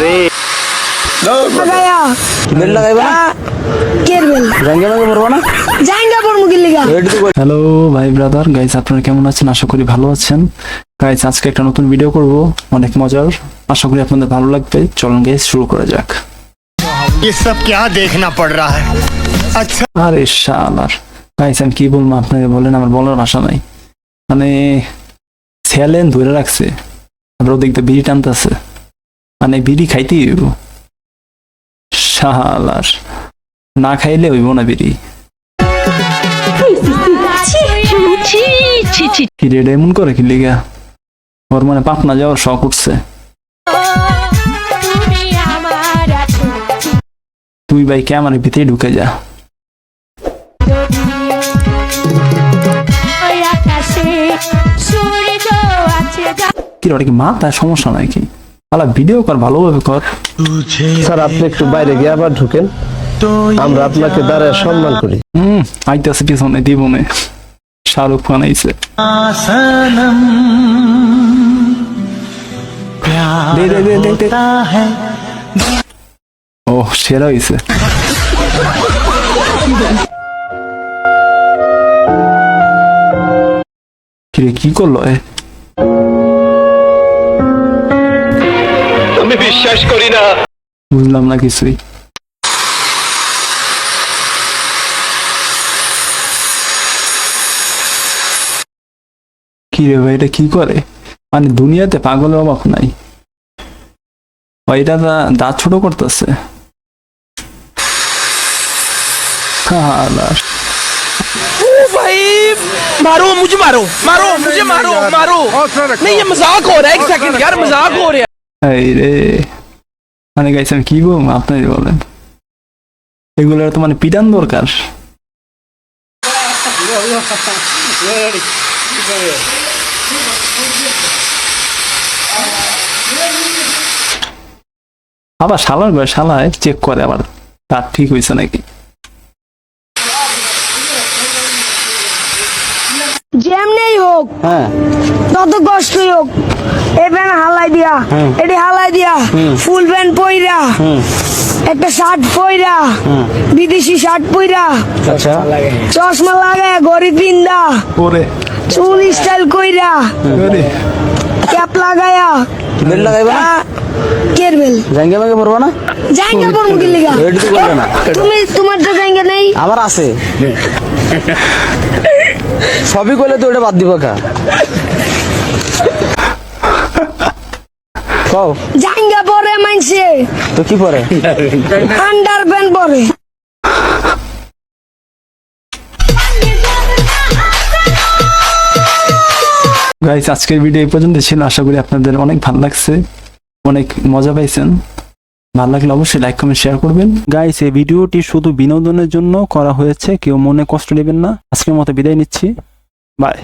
रे लगाया বেল লাগাইবা না কের বেল জাঙ্গা ভাঙে পড়বো না জাঙ্গা পর মুগির লিগা হ্যালো ভাই ব্রাদার গাইস, আপনারা কেমন আছেন? আশা করি ভালো আছেন। গাইস, আজকে একটা নতুন ভিডিও করব, অনেক মজার, আশা করি আপনাদের ভালো লাগবে। চলুন গাইস, শুরু করা যাক। ये सब क्या देखना पड़ रहा है। अच्छा আরে শালার গাইস, আমি কি বলবো আপনাকে, বলেন, আমার বলার ভাষা নাই। মানে স্যালেন ধরে রাখছে, আবার ওদিক দিয়ে বিড়ি টানতেছে, মানে বিড়ি খাইতেই হইব। শালার না খাইলে হইব না বিড়ি। কি রে, এমন করে কি লিগা? ওর মানে পাপনা যাওয়ার শখ উঠছে। তুই ভাই ক্যামেরার ভিতরে ঢুকে যা। কি ওটা কি মাথায় সমস্যা নাই কি? আলা ভিডিও কর, ভালোভাবে কর। স্যার আপনি একটু বাইরে গিয়ে আবার ঢুকেন, আমরা আপনাকে দাঁড়ায় সম্মান করি। আইতাছে পিছনে দিবনে শাহরুখ খান আইছে। দে দে দে দে দে। ও সেরা হইছে। কিরে কি করলো এ? আমি বিশ্বাস করি না। বুঝলাম না কিছুই। কি রে ভাই, এটা কি করে? মানে দুনিয়াতে পাগলের অভাব নাই। এটা দাঁত ছোট করতেছে। भाई मारो मुझे, मारो मारो मुझे, मारो मारो। नहीं ये मजाक हो रहा है, एक सेकंड यार, मजाक हो रहा है। এই রে, মানে গাইস আমি কি বলবো আপনারা বলেন, এগুলোর তো মানে পিটান দরকার। আবার শালার ঘরে শালায় চেক করে আবার তার ঠিক হয়েছে নাকি। যেমনেই হোক হ্যাঁ তত কষ্টই হোক, এই প্যান্ট হালাই দিয়া, এটি হালাই দিয়া, ফুল প্যান্ট পইরা, একটা শার্ট পইরা, বিদেশি শার্ট পইরা, আচ্ছা চশমা লাগায়, ঘড়ি পিন্দা, ওরে চুল স্টাইল কইরা, ওরে ক্যাপ লাগায়া, বেল লাগাইবা না কের বেল জাঙ্গা ভাঙে পড়বো না জাঙ্গা পর মুগির লিগা। রেডি তো করবে না তোমার তো জাঙ্গা নেই, আমার আছে সবই করলে তো ওটা বাদ দিব কা কও জাঙ্গা পরে মানছে, তো কি পরে আন্ডার প্যান্ট পরে। গাইস, আজকের ভিডিও এই পর্যন্ত ছিল। আশা করি আপনাদের অনেক ভালো লাগছে, অনেক মজা পাইছেন। ভালো লাগলে অবশ্যই লাইক কমেন্ট শেয়ার করবেন। গাইস, এই ভিডিওটি শুধু বিনোদনের জন্য করা হয়েছে, কেউ মনে কষ্ট নেবেন না। আজকের মতো বিদায় নিচ্ছি, বাই।